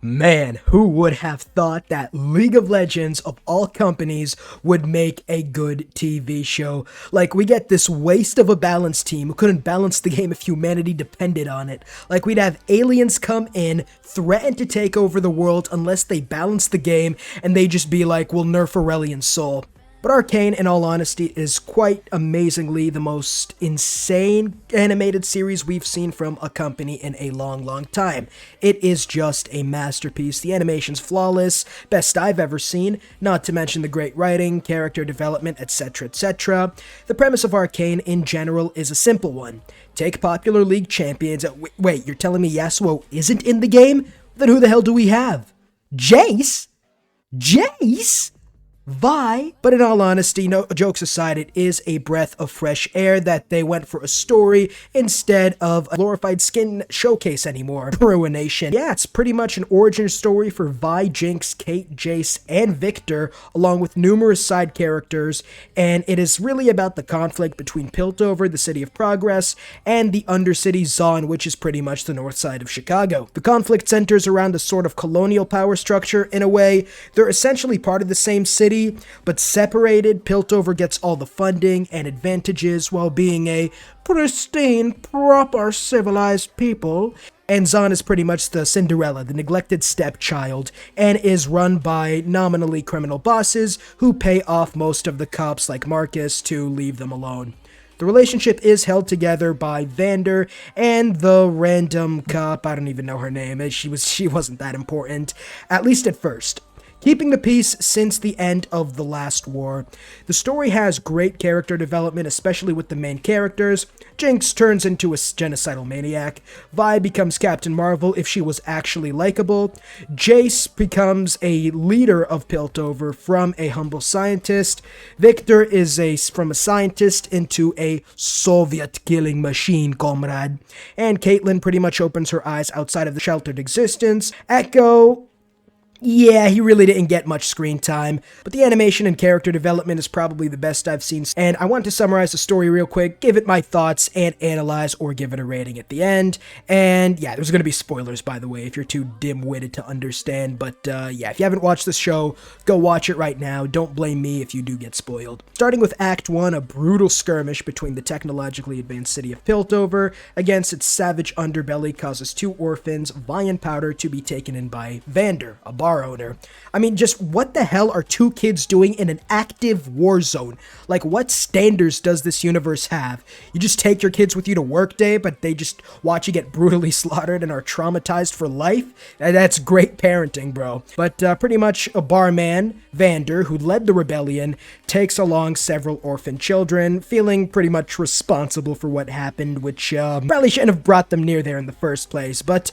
Man, who would have thought that League of Legends, of all companies, would make a good TV show? Like, we get this waste of a balance team who couldn't balance the game if humanity depended on it. Like, we'd have aliens come in, threaten to take over the world unless they balance the game, and they just be like, we'll nerf Aurelian's soul. But Arcane, in all honesty, is quite amazingly the most insane animated series we've seen from a company in a long time. It is just a masterpiece. The animation's flawless, best I've ever seen, not to mention the great writing, character development, etc, etc. The premise of Arcane in general is a simple one. Take popular League champions. Wait, you're telling me Yasuo isn't in the game? Then who the hell do we have? Jace? Jace? Vi? But in all honesty, no jokes aside, it is a breath of fresh air that they went for a story instead of a glorified skin showcase anymore. Ruination. Yeah, it's pretty much an origin story for Vi, Jinx, Kate, Jace, and Victor, along with numerous side characters, and it is really about the conflict between Piltover, the City of Progress, and the Undercity Zaun, which is pretty much the north side of Chicago. The conflict centers around a sort of colonial power structure in a way. They're essentially part of the same city, but separated. Piltover gets all the funding and advantages while being a pristine, proper, civilized people. And Zaun is pretty much the Cinderella, the neglected stepchild, and is run by nominally criminal bosses who pay off most of the cops like Marcus to leave them alone. The relationship is held together by Vander and the random cop. I don't even know her name. She wasn't that important, at least at first. Keeping the peace since the end of the last war. The story has great character development, especially with the main characters. Jinx turns into a genocidal maniac. Vi becomes Captain Marvel if she was actually likable. Jace becomes a leader of Piltover from a humble scientist. Victor is from a scientist into a Soviet killing machine, comrade. And Caitlyn pretty much opens her eyes outside of the sheltered existence. Echo, yeah, he really didn't get much screen time, but the animation and character development is probably the best I've seen, and I want to summarize the story real quick, give it my thoughts, and analyze or give it a rating at the end. And yeah, there's going to be spoilers, by the way, if you're too dim-witted to understand, but yeah, if you haven't watched this show, go watch it right now. Don't blame me if you do get spoiled. Starting with Act 1, a brutal skirmish between the technologically advanced city of Piltover against its savage underbelly causes two orphans, Vi and Powder, to be taken in by Vander, a bar owner. I mean, just what the hell are two kids doing in an active war zone? Like, what standards does this universe have? You just take your kids with you to work day, but they just watch you get brutally slaughtered and are traumatized for life? That's great parenting, bro. But pretty much a barman, Vander, who led the rebellion, takes along several orphan children, feeling pretty much responsible for what happened, which probably shouldn't have brought them near there in the first place, but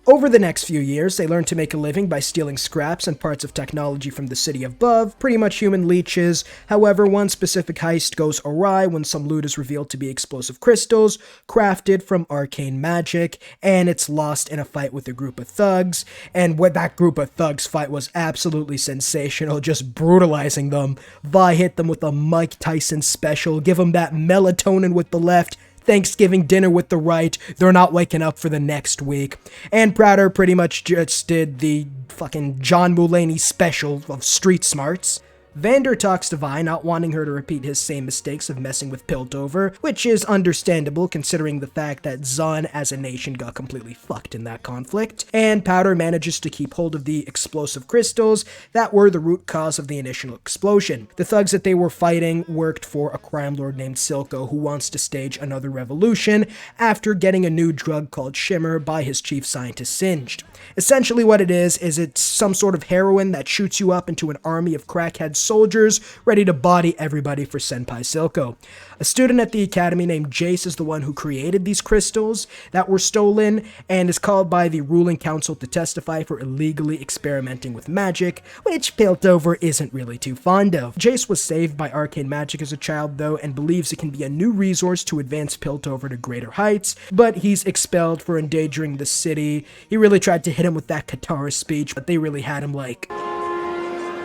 over the next few years, they learn to make a living by stealing scraps and parts of technology from the city above, pretty much human leeches. However, one specific heist goes awry when some loot is revealed to be explosive crystals, crafted from arcane magic, and it's lost in a fight with a group of thugs. And what that group of thugs fight was absolutely sensational, just brutalizing them. Vi hit them with a Mike Tyson special, give them that melatonin with the left, Thanksgiving dinner with the right, they're not waking up for the next week. And Prouder pretty much just did the fucking John Mulaney special of street smarts. Vander talks to Vi, not wanting her to repeat his same mistakes of messing with Piltover, which is understandable considering the fact that Zaun as a nation got completely fucked in that conflict. And Powder manages to keep hold of the explosive crystals that were the root cause of the initial explosion. The thugs that they were fighting worked for a crime lord named Silco, who wants to stage another revolution after getting a new drug called Shimmer by his chief scientist Singed. Essentially what it is it's some sort of heroin that shoots you up into an army of crackhead soldiers ready to body everybody for Senpai Silco. A student at the academy named Jace is the one who created these crystals that were stolen and is called by the ruling council to testify for illegally experimenting with magic, which Piltover isn't really too fond of. Jace was saved by arcane magic as a child though and believes it can be a new resource to advance Piltover to greater heights, but he's expelled for endangering the city. He really tried to hit him with that Katara speech, but they really had him like...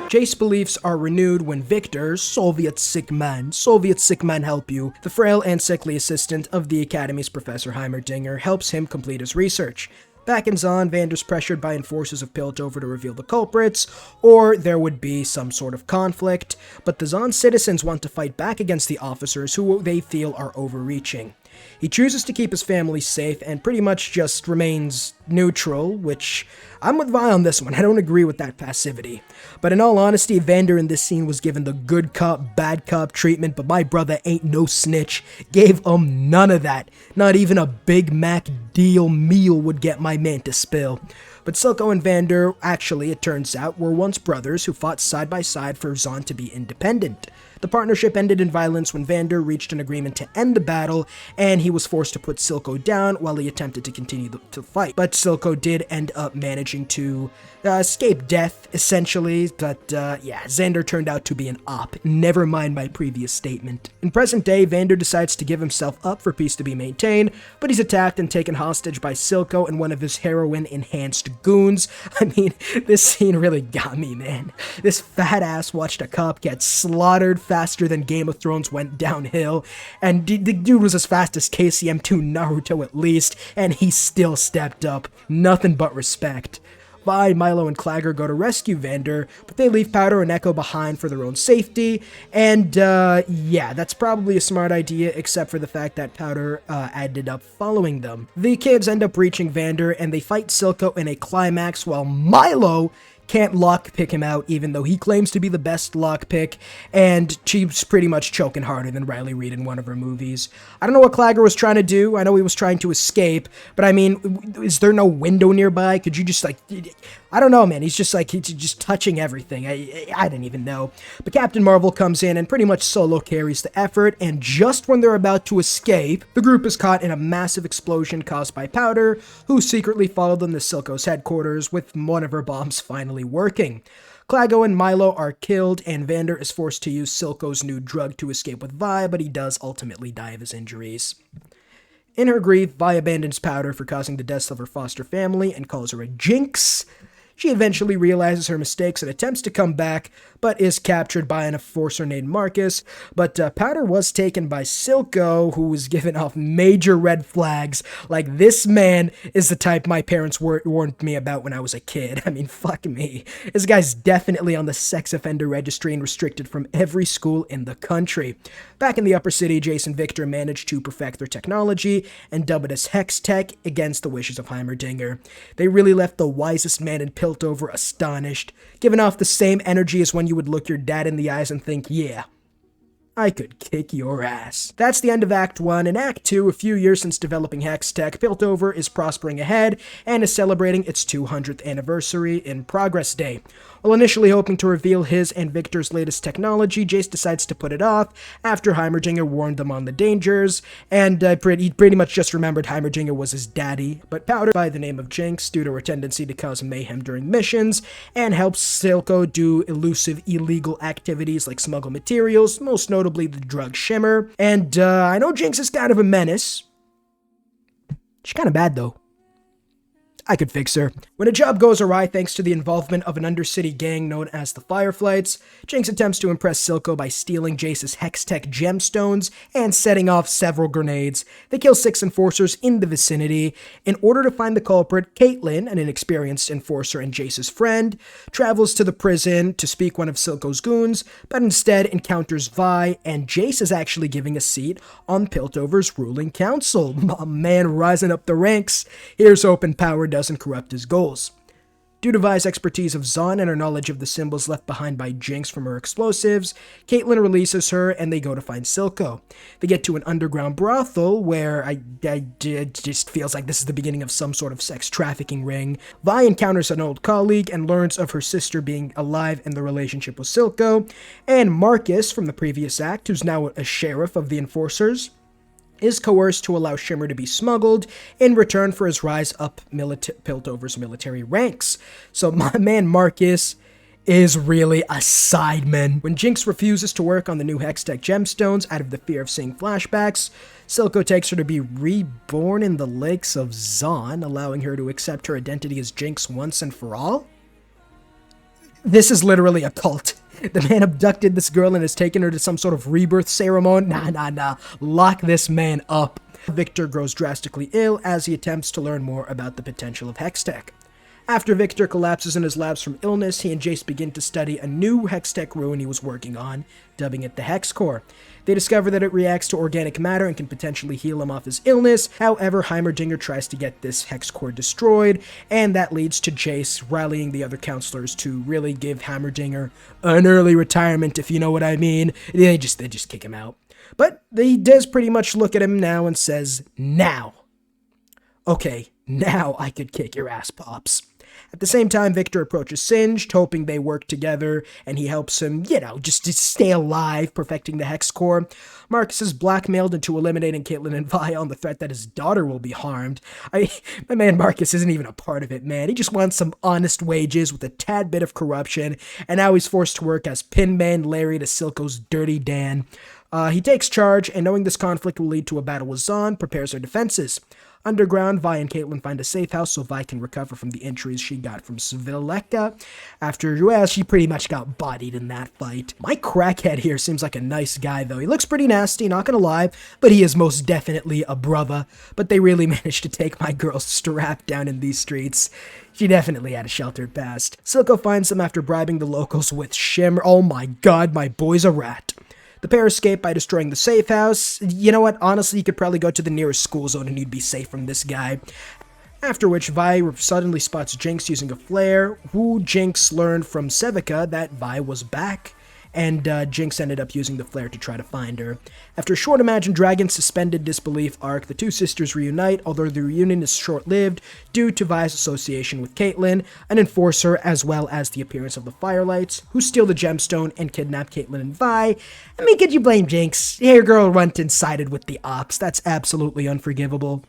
Jace's beliefs are renewed when Victor, Soviet sick man help you, the frail and sickly assistant of the Academy's Professor Heimerdinger, helps him complete his research. Back in Zon, Vander's pressured by enforcers of Piltover to reveal the culprits, or there would be some sort of conflict, but the Zon citizens want to fight back against the officers who they feel are overreaching. He chooses to keep his family safe and pretty much just remains neutral, which I'm with Vi on this one. I don't agree with that passivity. But in all honesty, Vander in this scene was given the good cop, bad cop treatment, but my brother ain't no snitch. Gave none of that. Not even a Big Mac deal meal would get my man to spill. But Silco and Vander, actually, it turns out, were once brothers who fought side by side for Zon to be independent. The partnership ended in violence when Vander reached an agreement to end the battle, and he was forced to put Silco down while he attempted to continue to fight. But Silco did end up managing to escape death, essentially, but yeah, Xander turned out to be an op. Never mind my previous statement. In present day, Vander decides to give himself up for peace to be maintained, but he's attacked and taken hostage by Silco and one of his heroin-enhanced goons. I mean, this scene really got me, man. This fat ass watched a cop get slaughtered faster than Game of Thrones went downhill, and the dude was as fast as KCM2 Naruto at least, and he still stepped up. Nothing but respect. Vi, Milo, and Clagger go to rescue Vander, but they leave Powder and Echo behind for their own safety, and yeah, that's probably a smart idea, except for the fact that Powder ended up following them. The kids end up reaching Vander, and they fight Silco in a climax, while Milo can't lockpick him out, even though he claims to be the best lockpick, and she's pretty much choking harder than Riley Reid in one of her movies. I don't know what Clagger was trying to do. I know he was trying to escape, but I mean, is there no window nearby? Could you just, like, I don't know, man. He's just touching everything. I didn't even know. But Captain Marvel comes in and pretty much solo carries the effort, and just when they're about to escape, the group is caught in a massive explosion caused by Powder, who secretly followed them to Silco's headquarters, with one of her bombs finally working. Clago and Milo are killed, and Vander is forced to use Silco's new drug to escape with Vi, but he does ultimately die of his injuries. In her grief, Vi abandons Powder for causing the deaths of her foster family and calls her a Jinx. She eventually realizes her mistakes and attempts to come back, but is captured by an enforcer named Marcus. But Powder was taken by Silco, who was giving off major red flags. Like, this man is the type my parents warned me about when I was a kid. I mean, fuck me. This guy's definitely on the sex offender registry and restricted from every school in the country. Back in the upper city, Jace and Victor managed to perfect their technology and dub it as Hex Tech against the wishes of Heimerdinger. They really left the wisest man in Piltover astonished, giving off the same energy as when you would look your dad in the eyes and think, yeah, I could kick your ass. That's the end of Act 1. In Act 2, a few years since developing Hex Tech, Piltover is prospering ahead and is celebrating its 200th anniversary in Progress Day. While initially hoping to reveal his and Victor's latest technology, Jace decides to put it off after Heimerdinger warned them on the dangers, and he pretty much just remembered Heimerdinger was his daddy. But Powder, by the name of Jinx, due to her tendency to cause mayhem during missions, and helps Silco do elusive illegal activities like smuggle materials, most notably the drug Shimmer. And I know Jinx is kind of a menace. She's kind of bad, though. I could fix her. When a job goes awry thanks to the involvement of an undercity gang known as the Fireflights, Jinx attempts to impress Silco by stealing Jace's Hextech gemstones and setting off several grenades. They kill 6 enforcers in the vicinity. In order to find the culprit, Caitlyn, an inexperienced enforcer and Jace's friend, travels to the prison to speak one of Silco's goons, but instead encounters Vi, and Jace is actually giving a seat on Piltover's ruling council. My man rising up the ranks. Here's hoping power doesn't corrupt his goals. Due to Vi's expertise of Zon and her knowledge of the symbols left behind by Jinx from her explosives, Caitlyn releases her and they go to find Silco. They get to an underground brothel where it just feels like this is the beginning of some sort of sex trafficking ring. Vi encounters an old colleague and learns of her sister being alive in the relationship with Silco, and Marcus from the previous act, who's now a sheriff of the enforcers, is coerced to allow Shimmer to be smuggled in return for his rise up Piltover's military ranks. So my man Marcus is really a sideman. When Jinx refuses to work on the new Hextech gemstones out of the fear of seeing flashbacks, Silco takes her to be reborn in the lakes of Zon, allowing her to accept her identity as Jinx once and for all. This is literally a cult. The man abducted this girl and has taken her to some sort of rebirth ceremony. Nah. Lock this man up. Victor grows drastically ill as he attempts to learn more about the potential of Hextech. After Victor collapses in his labs from illness, he and Jace begin to study a new Hextech ruin he was working on, dubbing it the Hex Core. They discover that it reacts to organic matter and can potentially heal him off his illness. However, Heimerdinger tries to get this Hex Core destroyed, and that leads to Jace rallying the other counselors to really give Heimerdinger an early retirement, if you know what I mean. They just kick him out. But he does pretty much look at him now and says, "Now. Okay, now I could kick your ass, Pops." At the same time, Victor approaches Singed, hoping they work together, and he helps him, just to stay alive, perfecting the Hex Core. Marcus is blackmailed into eliminating Caitlyn and Vi on the threat that his daughter will be harmed. My man Marcus isn't even a part of it, man. He just wants some honest wages with a tad bit of corruption, and now he's forced to work as Pinman Larry to Silco's Dirty Dan. He takes charge, and knowing this conflict will lead to a battle with Zahn, prepares her defenses. Underground, Vi and Caitlyn find a safe house so Vi can recover from the injuries she got from Svileka after, she pretty much got bodied in that fight. My crackhead here seems like a nice guy, though. He looks pretty nasty, not gonna lie, but he is most definitely a brother. But they really managed to take my girl strapped down in these streets. She definitely had a sheltered past. Silco finds them after bribing the locals with Shimmer. Oh my god, my boy's a rat. The pair escape by destroying the safe house. You know what? Honestly, you could probably go to the nearest school zone and you'd be safe from this guy. After which, Vi suddenly spots Jinx using a flare, who Jinx learned from Sevica that Vi was back, and Jinx ended up using the flare to try to find her. After a short Imagine Dragons suspended disbelief arc, the two sisters reunite, although the reunion is short-lived due to Vi's association with Caitlyn, an enforcer, as well as the appearance of the Firelights, who steal the gemstone and kidnap Caitlyn and Vi. I mean, could you blame Jinx? Your girl went and sided with the ops. That's absolutely unforgivable.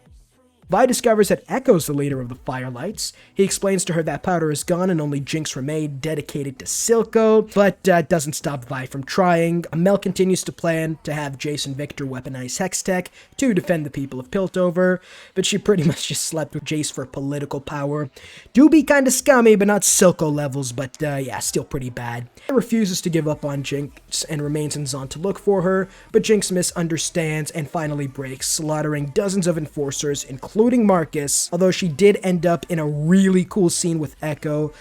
Vi discovers that Echo's the leader of the Firelights. He explains to her that Powder is gone and only Jinx remained dedicated to Silco, but doesn't stop Vi from trying. Mel continues to plan to have Jace and Victor weaponize Hextech to defend the people of Piltover, but she pretty much just slept with Jace for political power. Do be kinda scummy, but not Silco levels, but still pretty bad. He refuses to give up on Jinx and remains in Zon to look for her, but Jinx misunderstands and finally breaks, slaughtering dozens of enforcers, including Marcus, although she did end up in a really cool scene with Echo,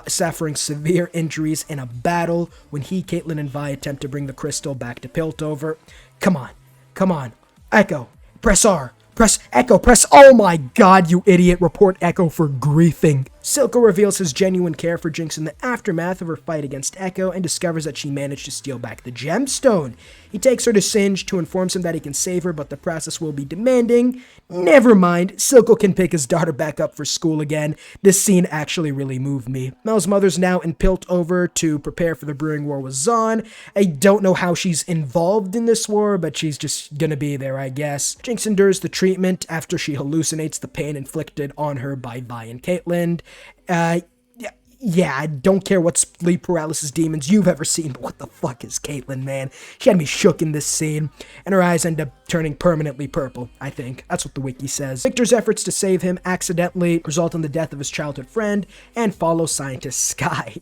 suffering severe injuries in a battle when he, Caitlyn, and Vi attempt to bring the crystal back to Piltover. Come on, Echo, press R. Press Echo, oh my god, you idiot, report Echo for griefing. Silco reveals his genuine care for Jinx in the aftermath of her fight against Echo and discovers that she managed to steal back the gemstone. He takes her to Singed to inform him that he can save her, but the process will be demanding. Never mind, Silco can pick his daughter back up for school again. This scene actually really moved me. Mel's mother's now in Piltover to prepare for the brewing war with Zahn. I don't know how she's involved in this war, but she's just gonna be there, I guess. Jinx endures the treatment after she hallucinates the pain inflicted on her by Vi and Caitlyn. I don't care what sleep paralysis demons you've ever seen, but what the fuck is Caitlyn, man? She had me shook in this scene, and her eyes end up turning permanently purple, I think. That's what the wiki says. Victor's efforts to save him accidentally result in the death of his childhood friend and follow scientist Sky.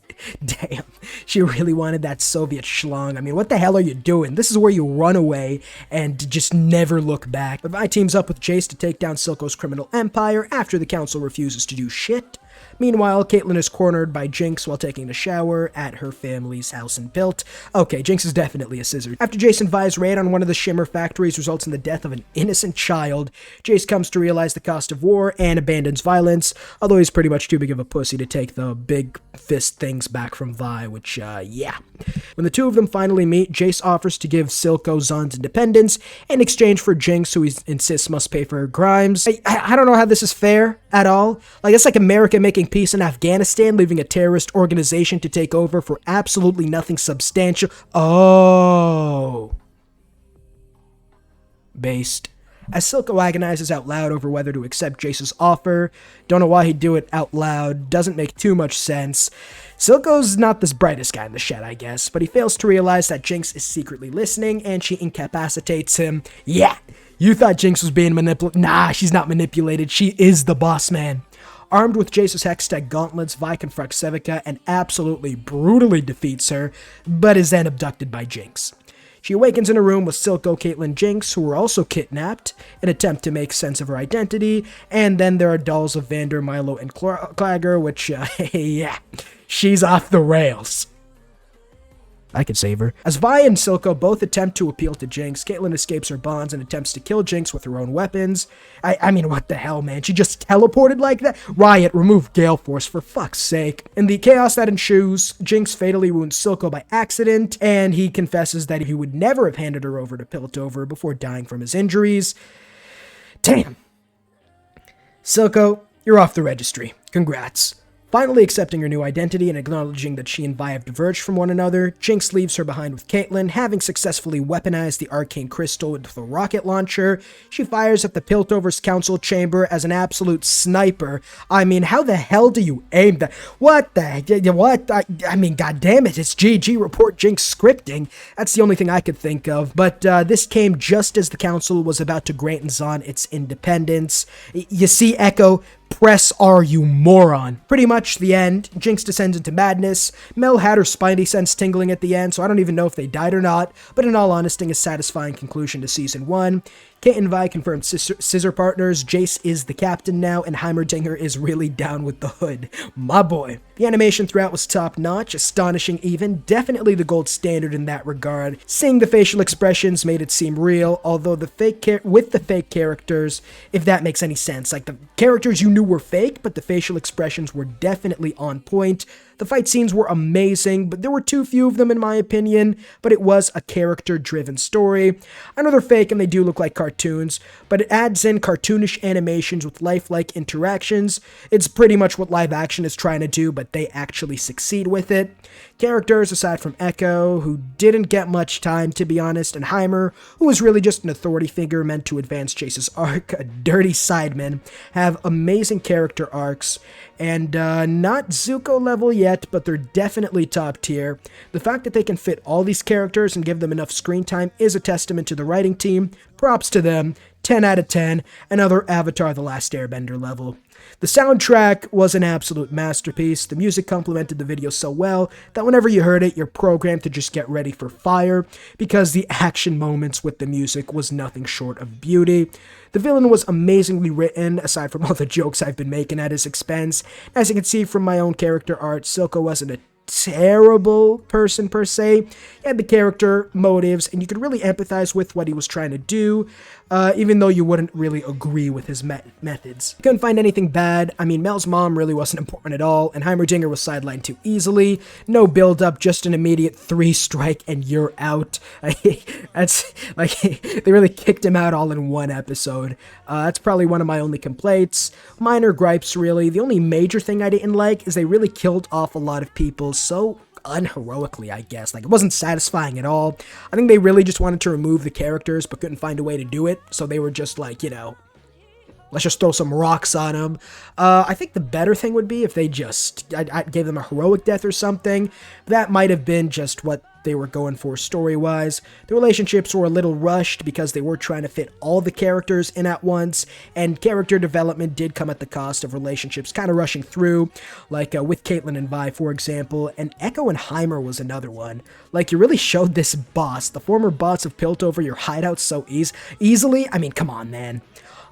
Damn, she really wanted that Soviet schlong. I mean, what the hell are you doing? This is where you run away and just never look back. But Vi teams up with Jace to take down Silco's criminal empire after the council refuses to do shit. Meanwhile, Caitlyn is cornered by Jinx while taking a shower at her family's house in Pilt. Okay, Jinx is definitely a scissor. After Jace and Vi's raid on one of the Shimmer factories results in the death of an innocent child, Jace comes to realize the cost of war and abandons violence, although he's pretty much too big of a pussy to take the big fist things back from Vi, which, When the two of them finally meet, Jace offers to give Silco Zahn's independence in exchange for Jinx, who he insists must pay for her crimes. I don't know how this is fair at all. Like, it's like America making peace in Afghanistan, leaving a terrorist organization to take over for absolutely nothing substantial. Oh. Based. As Silco agonizes out loud over whether to accept Jace's offer, don't know why he'd do it out loud, doesn't make too much sense. Silco's not the brightest guy in the shed, I guess, but he fails to realize that Jinx is secretly listening and she incapacitates him. Yeah, you thought Jinx was being manipulated. Nah, she's not manipulated. She is the boss man. Armed with Jace's Hextech gauntlets, Vi confronts Sevica and absolutely brutally defeats her, but is then abducted by Jinx. She awakens in a room with Silco, Caitlyn, Jinx, who were also kidnapped, in an attempt to make sense of her identity, and then there are dolls of Vander, Milo, and Clagger, which, yeah, she's off the rails. I could save her. As Vi and Silco both attempt to appeal to Jinx, Caitlyn escapes her bonds and attempts to kill Jinx with her own weapons. I mean, what the hell, man? She just teleported like that? Riot, remove Gale Force, for fuck's sake. In the chaos that ensues, Jinx fatally wounds Silco by accident, and he confesses that he would never have handed her over to Piltover before dying from his injuries. Damn. Silco, you're off the registry. Congrats. Finally accepting her new identity and acknowledging that she and Vi have diverged from one another, Jinx leaves her behind with Caitlyn. Having successfully weaponized the Arcane Crystal with a rocket launcher, she fires at the Piltover's council chamber as an absolute sniper. I mean, how the hell do you aim that? What? I mean, goddammit, it's GG report Jinx scripting. That's the only thing I could think of. But this came just as the council was about to grant Zahn its independence. You see, Echo, press R, you moron. Pretty much the end. Jinx descends into madness. Mel had her spidey sense tingling at the end, so I don't even know if they died or not, but in all honesty, a satisfying conclusion to Season 1. Kate and Vi confirmed scissor partners, Jace is the captain now, and Heimerdinger is really down with the hood. My boy. The animation throughout was top-notch, astonishing even, definitely the gold standard in that regard. Seeing the facial expressions made it seem real, although the fake characters, if that makes any sense. Like, the characters you knew were fake, but the facial expressions were definitely on point. The fight scenes were amazing, but there were too few of them in my opinion, but it was a character-driven story. I know they're fake and they do look like cartoons, but it adds in cartoonish animations with lifelike interactions. It's pretty much what live action is trying to do, but they actually succeed with it. Characters, aside from Echo, who didn't get much time to be honest, and Heimer, who was really just an authority figure meant to advance Chase's arc, a dirty sideman, have amazing character arcs, and not Zuko level yet, but they're definitely top tier. The fact that they can fit all these characters and give them enough screen time is a testament to the writing team. Props to them. 10 out of 10. Another Avatar: The Last Airbender level. The soundtrack was an absolute masterpiece. The music complemented the video so well that whenever you heard it, you're programmed to just get ready for fire, because the action moments with the music was nothing short of beauty. The villain was amazingly written, aside from all the jokes I've been making at his expense. As you can see from my own character art, Silco wasn't a terrible person per se. He had the character motives, and you could really empathize with what he was trying to do, even though you wouldn't really agree with his methods. Couldn't find anything bad. I mean, Mel's mom really wasn't important at all, and Heimerdinger was sidelined too easily. No build-up, just an immediate 3-strike and you're out. That's like, they really kicked him out all in one episode. That's probably one of my only complaints. Minor gripes, really. The only major thing I didn't like is they really killed off a lot of people so unheroically, I guess. Like, it wasn't satisfying at all. I think they really just wanted to remove the characters but couldn't find a way to do it, so they were just like, you know, let's just throw some rocks on them. I think the better thing would be if they just I gave them a heroic death or something. That might have been just what they were going for story-wise. The relationships were a little rushed because they were trying to fit all the characters in at once, and character development did come at the cost of relationships kind of rushing through, like with Caitlyn and Vi, for example, and Echo and Heimer was another one. Like, you really showed this boss, the former boss of Piltover, your hideout so easily. I mean, come on, man.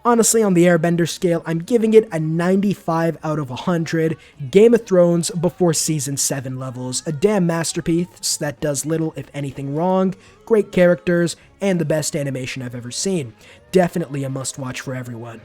Honestly, on the Airbender scale, I'm giving it a 95 out of 100. Game of Thrones before Season 7 levels. A damn masterpiece that does little, if anything, wrong. Great characters, and the best animation I've ever seen. Definitely a must-watch for everyone.